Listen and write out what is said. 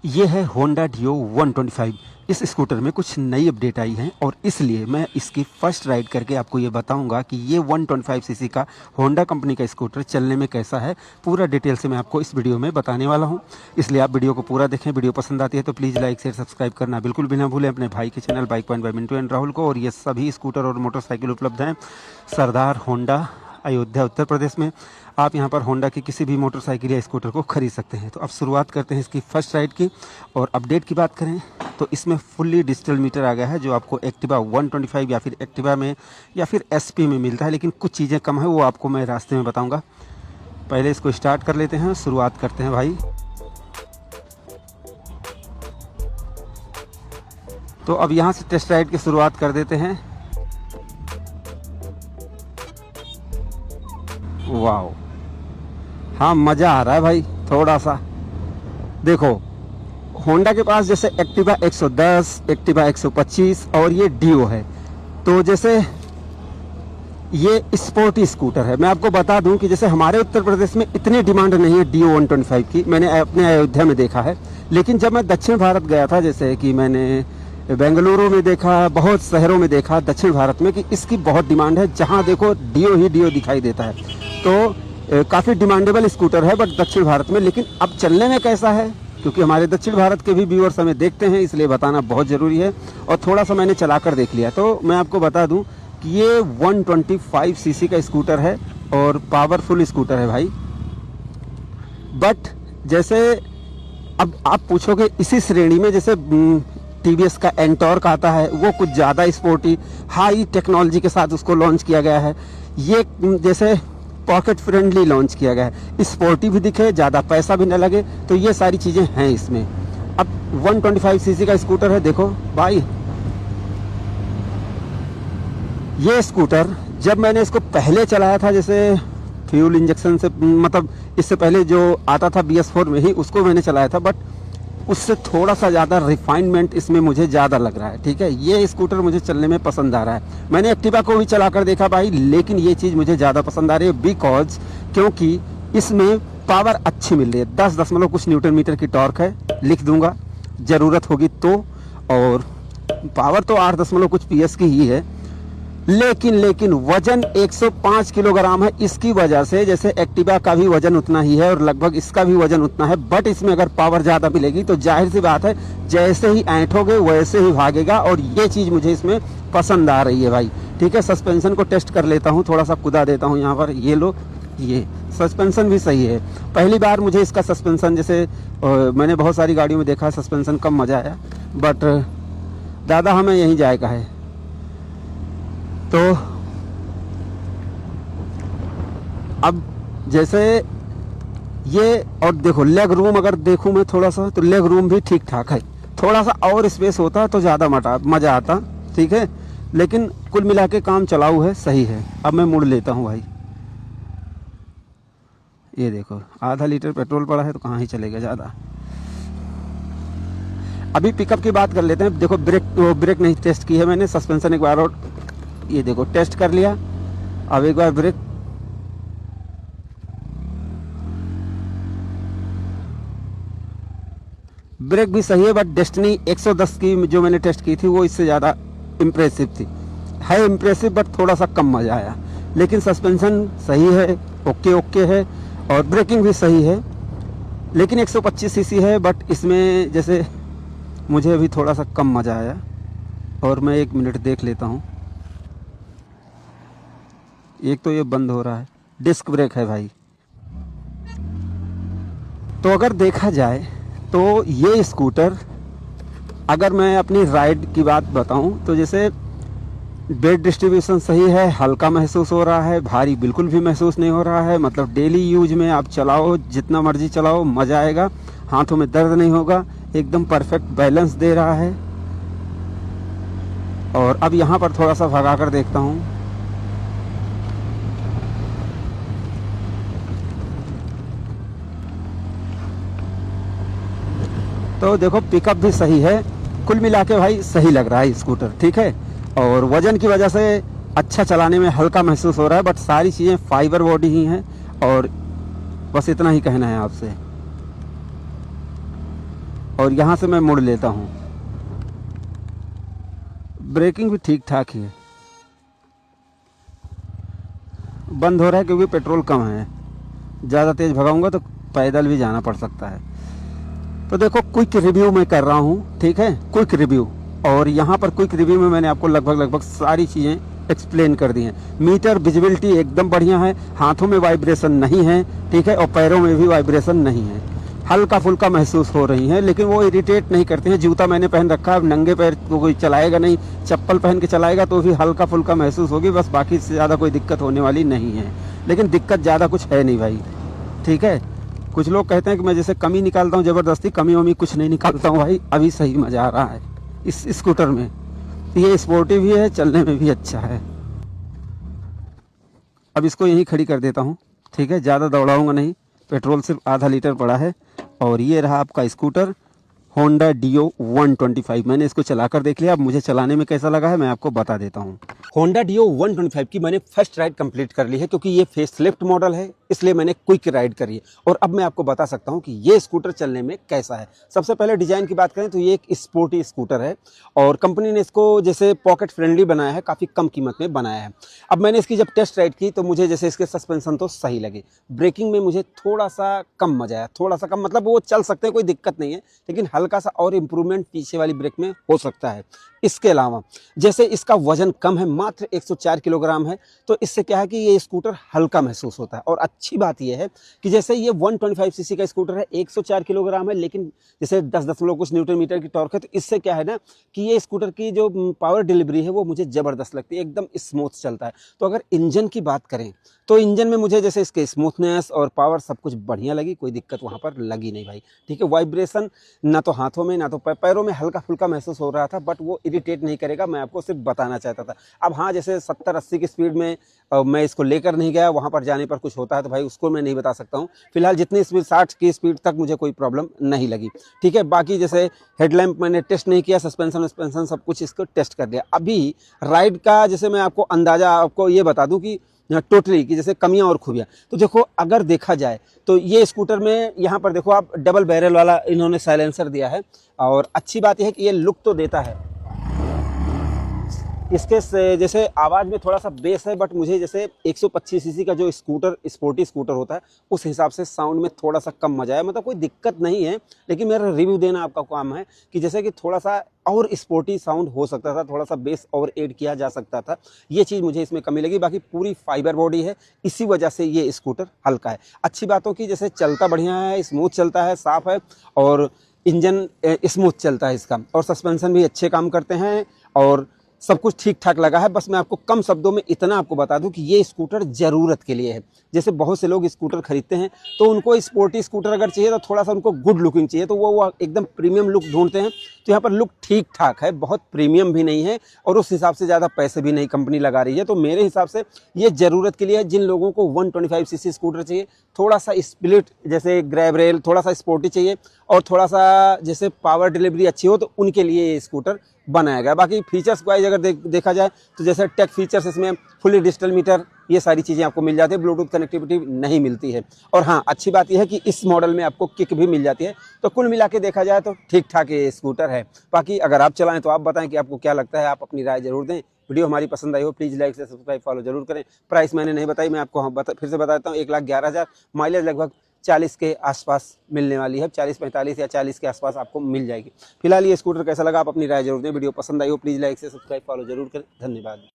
ये है Honda deo 125। इस स्कूटर में कुछ नई अपडेट आई है और इसलिए मैं इसकी फर्स्ट राइड करके आपको ये बताऊंगा कि ये 125 सीसी का होंडा कंपनी का स्कूटर चलने में कैसा है। पूरा डिटेल से मैं आपको इस वीडियो में बताने वाला हूं, इसलिए आप वीडियो को पूरा देखें। वीडियो पसंद आती है तो प्लीज़ लाइक शेयर सब्सक्राइब करना बिल्कुल भी ना भूलें अपने भाई के channel bike point by Mintu and Rahul को। और ये सभी स्कूटर और मोटरसाइकिल उपलब्ध हैं सरदार होंडा, अयोध्या, उत्तर प्रदेश में। आप यहां पर होंडा की किसी भी मोटरसाइकिल या स्कूटर को खरीद सकते हैं। तो अब शुरुआत करते हैं इसकी फर्स्ट राइड की। और अपडेट की बात करें तो इसमें फुल्ली डिजिटल मीटर आ गया है, जो आपको एक्टिवा 125 या फिर एक्टिवा में या फिर एसपी में मिलता है, लेकिन कुछ चीज़ें कम है, वो आपको मैं रास्ते में बताऊंगा। पहले इसको स्टार्ट कर लेते हैं, शुरुआत करते हैं भाई। तो अब यहाँ से टेस्ट राइड की शुरुआत कर देते हैं। वाह, हाँ मज़ा आ रहा है भाई थोड़ा सा। देखो होंडा के पास जैसे एक्टिवा 110, एक्टिवा 125 और ये डियो है, तो जैसे ये स्पोर्टी स्कूटर है। मैं आपको बता दूं कि जैसे हमारे उत्तर प्रदेश में इतनी डिमांड नहीं है डियो 125 की, मैंने अपने अयोध्या में देखा है। लेकिन जब मैं दक्षिण भारत गया था, जैसे कि मैंने बेंगलुरु में देखा, बहुत शहरों में देखा दक्षिण भारत में कि इसकी बहुत डिमांड है। जहाँ देखो डियो ही डियो दिखाई देता है, तो काफ़ी डिमांडेबल स्कूटर है बट दक्षिण भारत में। लेकिन अब चलने में कैसा है, क्योंकि हमारे दक्षिण भारत के भी व्यूअर्स हमें देखते हैं, इसलिए बताना बहुत ज़रूरी है। और थोड़ा सा मैंने चला कर देख लिया, तो मैं आपको बता दूं कि ये 125 सीसी का स्कूटर है और पावरफुल स्कूटर है भाई। बट जैसे अब आप पूछोगे इसी श्रेणी में जैसे टीवीएस का एंटॉर्क आता है, वो कुछ ज़्यादा स्पोर्टी हाई टेक्नोलॉजी के साथ उसको लॉन्च किया गया है। ये जैसे पॉकेट फ्रेंडली लॉन्च किया गया है, स्पोर्टी भी दिखे, ज़्यादा पैसा भी न लगे, तो ये सारी चीज़ें हैं इसमें। अब 125 सीसी का स्कूटर है। देखो भाई, ये स्कूटर जब मैंने इसको पहले चलाया था, जैसे फ्यूल इंजेक्शन से, मतलब इससे पहले जो आता था BS4 में ही, उसको मैंने चलाया था, बट उससे थोड़ा सा ज़्यादा रिफाइनमेंट इसमें मुझे ज़्यादा लग रहा है। ठीक है, ये स्कूटर मुझे चलने में पसंद आ रहा है। मैंने एक्टिवा को भी चला कर देखा भाई, लेकिन ये चीज़ मुझे ज़्यादा पसंद आ रही है बिकॉज क्योंकि इसमें पावर अच्छी मिल रही है। 10 दशमलव कुछ न्यूटन मीटर की टॉर्क है, लिख दूंगा ज़रूरत होगी तो। और पावर तो 8 दशमलव कुछ PS की ही है, लेकिन वजन 105 किलोग्राम है। इसकी वजह से जैसे एक्टिवा का भी वजन उतना ही है और लगभग इसका भी वजन उतना है, बट इसमें अगर पावर ज़्यादा मिलेगी तो जाहिर सी बात है जैसे ही ऐंठोगे वैसे ही भागेगा, और ये चीज़ मुझे इसमें पसंद आ रही है भाई। ठीक है, सस्पेंशन को टेस्ट कर लेता हूँ, थोड़ा सा कुदा देता हूँ यहाँ पर। ये लो, ये सस्पेंशन भी सही है। पहली बार मुझे इसका सस्पेंशन, जैसे मैंने बहुत सारी गाड़ियों में देखा सस्पेंशन कम मज़ा आया, बट दादा हमें यहीं जाएगा है। तो अब जैसे ये, और देखो लेग रूम अगर देखूं मैं थोड़ा सा, तो लेग रूम भी ठीक ठाक है। थोड़ा सा और स्पेस होता तो ज़्यादा मज़ा आता। ठीक है, लेकिन कुल मिला के काम चलाऊ है, सही है। अब मैं मुड़ लेता हूं भाई। ये देखो आधा लीटर पेट्रोल पड़ा है, तो कहाँ ही चलेगा ज़्यादा। अभी पिकअप की बात कर लेते हैं। देखो ब्रेक नहीं टेस्ट की है मैंने, सस्पेंशन एक बार और ये देखो टेस्ट कर लिया। अब एक बार ब्रेक भी सही है, बट डेस्टिनी 110 की जो मैंने टेस्ट की थी वो इससे ज़्यादा इम्प्रेसिव थी। है इम्प्रेसिव बट थोड़ा सा कम मज़ा आया। लेकिन सस्पेंशन सही है, ओके है, और ब्रेकिंग भी सही है। लेकिन 125 सीसी है, बट इसमें जैसे मुझे अभी थोड़ा सा कम मज़ा आया। और मैं 1 मिनट देख लेता हूँ। एक तो ये बंद हो रहा है, डिस्क ब्रेक है भाई। तो अगर देखा जाए तो ये स्कूटर, अगर मैं अपनी राइड की बात बताऊं तो जैसे वेट डिस्ट्रीब्यूशन सही है, हल्का महसूस हो रहा है, भारी बिल्कुल भी महसूस नहीं हो रहा है। मतलब डेली यूज में आप चलाओ, जितना मर्जी चलाओ, मज़ा आएगा, हाथों में दर्द नहीं होगा, एकदम परफेक्ट बैलेंस दे रहा है। और अब यहाँ पर थोड़ा सा भगा कर देखता हूँ। तो देखो पिकअप भी सही है, कुल मिला के भाई सही लग रहा है स्कूटर। ठीक है, और वजन की वजह से अच्छा चलाने में हल्का महसूस हो रहा है, बट सारी चीज़ें फाइबर बॉडी ही हैं। और बस इतना ही कहना है आपसे। और यहाँ से मैं मुड़ लेता हूँ। ब्रेकिंग भी ठीक ठाक ही है, बंद हो रहा है क्योंकि पेट्रोल कम है। ज़्यादा तेज़ भगाऊंगा तो पैदल भी जाना पड़ सकता है। तो देखो क्विक रिव्यू मैं कर रहा हूँ, ठीक है, क्विक रिव्यू। और यहाँ पर क्विक रिव्यू में मैंने आपको लगभग सारी चीज़ें एक्सप्लेन कर दी हैं। मीटर विजिबिलिटी एकदम बढ़िया है, हाथों में वाइब्रेशन नहीं है, ठीक है, और पैरों में भी वाइब्रेशन नहीं है, हल्का फुल्का महसूस हो रही हैं, लेकिन वो इरिटेट नहीं करते हैं। जूता मैंने पहन रखा है, नंगे पैर को कोई चलाएगा नहीं, चप्पल पहन के चलाएगा तो भी हल्का फुल्का महसूस होगी, बस बाकी से ज़्यादा कोई दिक्कत होने वाली नहीं है। लेकिन दिक्कत ज़्यादा कुछ है नहीं भाई, ठीक है। कुछ लोग कहते हैं कि मैं जैसे कमी निकालता हूँ ज़बरदस्ती, कमी वमी कुछ नहीं निकालता हूँ भाई, अभी सही मज़ा आ रहा है इस स्कूटर में। ये स्पोर्टिव भी है, चलने में भी अच्छा है। अब इसको यहीं खड़ी कर देता हूँ, ठीक है, ज़्यादा दौड़ाऊँगा नहीं, पेट्रोल सिर्फ आधा लीटर पड़ा है। और ये रहा आपका स्कूटर होंडा डियो 125। मैंने इसको चलाकर देख लिया, अब मुझे चलाने में कैसा लगा है मैं आपको बता देता हूँ। होंडा डियो 125 की मैंने फर्स्ट राइड कंप्लीट कर ली है, क्योंकि ये फेसलिफ्ट मॉडल है, इसलिए मैंने क्विक राइड करी है। और अब मैं आपको बता सकता हूँ कि ये स्कूटर चलने में कैसा है। सबसे पहले डिज़ाइन की बात करें तो ये एक स्पोर्टी स्कूटर है, और कंपनी ने इसको जैसे पॉकेट फ्रेंडली बनाया है, काफ़ी कम कीमत में बनाया है। अब मैंने इसकी जब टेस्ट राइड की तो मुझे जैसे इसके सस्पेंशन तो सही लगे, ब्रेकिंग में मुझे थोड़ा सा कम मजा आया, थोड़ा सा कम मतलब वो चल सकते हैं, कोई दिक्कत नहीं है, लेकिन हल्का सा और इम्प्रूवमेंट पीछे वाली ब्रेक में हो सकता है। इसके अलावा जैसे इसका वजन कम है, मात्र 104 किलोग्राम है, तो इससे क्या है कि ये स्कूटर हल्का महसूस होता है। और अच्छी बात यह है कि जैसे ये 125 सीसी का स्कूटर है, 104 किलोग्राम है, लेकिन जैसे 10 कुछ न्यूटन मीटर की टॉर्क है, तो इससे क्या है ना कि ये स्कूटर की जो पावर डिलीवरी है वो मुझे ज़बरदस्त लगती है, एकदम स्मूथ चलता है। तो अगर इंजन की बात करें तो इंजन में मुझे जैसे इसके स्मूथनेस और पावर सब कुछ बढ़िया लगी, कोई दिक्कत वहाँ पर लगी नहीं भाई, ठीक है। वाइब्रेशन ना तो हाथों में ना तो पैरों में हल्का फुल्का महसूस हो रहा था, बट वो इरिटेट नहीं करेगा, मैं आपको सिर्फ बताना चाहता था। अब हाँ, जैसे 70-80 की स्पीड में मैं इसको लेकर नहीं गया, वहाँ पर जाने पर कुछ होता है तो भाई उसको मैं नहीं बता सकता हूँ। फिलहाल जितनी स्पीड 60 की स्पीड तक मुझे कोई प्रॉब्लम नहीं लगी, ठीक है। बाकी जैसे हेडलैम्प मैंने टेस्ट नहीं किया, सस्पेंशन सब कुछ इसको टेस्ट कर लिया। अभी राइड का जैसे मैं आपको अंदाज़ा आपको ये बता दूँ कि टोटली की जैसे कमियां और खूबियां, तो देखो अगर देखा जाए तो ये स्कूटर में यहाँ पर देखो आप डबल बैरल वाला इन्होंने साइलेंसर दिया है। और अच्छी बात यह है कि ये लुक तो देता है, इसके जैसे आवाज़ में थोड़ा सा बेस है, बट मुझे जैसे 125 सीसी का जो स्कूटर स्पोर्टी स्कूटर होता है उस हिसाब से साउंड में थोड़ा सा कम मजा है। मतलब कोई दिक्कत नहीं है, लेकिन मेरा रिव्यू देना आपका काम है कि जैसे कि थोड़ा सा और स्पोर्टी साउंड हो सकता था, थोड़ा सा बेस और ऐड किया जा सकता था, ये चीज़ मुझे इसमें कमी लगी। बाकी पूरी फाइबर बॉडी है, इसी वजह से ये स्कूटर हल्का है। अच्छी बातों की जैसे चलता बढ़िया है, स्मूथ चलता है, साफ है, और इंजन स्मूथ चलता है इसका, और सस्पेंशन भी अच्छे काम करते हैं, और सब कुछ ठीक ठाक लगा है। बस मैं आपको कम शब्दों में इतना आपको बता दूं कि ये स्कूटर ज़रूरत के लिए है। जैसे बहुत से लोग स्कूटर खरीदते हैं तो उनको स्पोर्टी स्कूटर अगर चाहिए तो थोड़ा सा उनको गुड लुकिंग चाहिए, तो वो एकदम प्रीमियम लुक ढूंढते हैं। तो यहाँ पर लुक ठीक ठाक है, बहुत प्रीमियम भी नहीं है और उस हिसाब से ज़्यादा पैसे भी नहीं कंपनी लगा रही है। तो मेरे हिसाब से ये ज़रूरत के लिए है। जिन लोगों को 125 सीसी स्कूटर चाहिए, थोड़ा सा स्प्लिट जैसे ग्रैब रेल, थोड़ा सा स्पोर्टी चाहिए और थोड़ा सा जैसे पावर डिलीवरी अच्छी हो, तो उनके लिए ये स्कूटर बनाया गया। बाकी फीचर्स वाइज अगर देखा जाए तो जैसे टेक फीचर्स इसमें फुली डिजिटल मीटर, ये सारी चीज़ें आपको मिल जाती है। ब्लूटूथ कनेक्टिविटी नहीं मिलती है। और हाँ, अच्छी बात यह है कि इस मॉडल में आपको किक भी मिल जाती है। तो कुल मिला के देखा जाए तो ठीक ठाक ये स्कूटर है। बाकी अगर आप चलाएं तो आप बताएं कि आपको क्या लगता है, आप अपनी राय जरूर दें। वीडियो हमारी पसंद आई हो प्लीज़ लाइक से सब्सक्राइब फॉलो जरूर करें। प्राइस मैंने नहीं बताई, मैं आपको फिर से बताता हूँ। 1,11,000, माइलेज लगभग 40 के आसपास मिलने वाली है, 40-45 या 40 के आसपास आपको मिल जाएगी। फिलहाल ये स्कूटर कैसा लगा आप अपनी राय जरूर दें। वीडियो पसंद आई हो प्लीज़ लाइक से सब्सक्राइब फॉलो जरूर करें। धन्यवाद।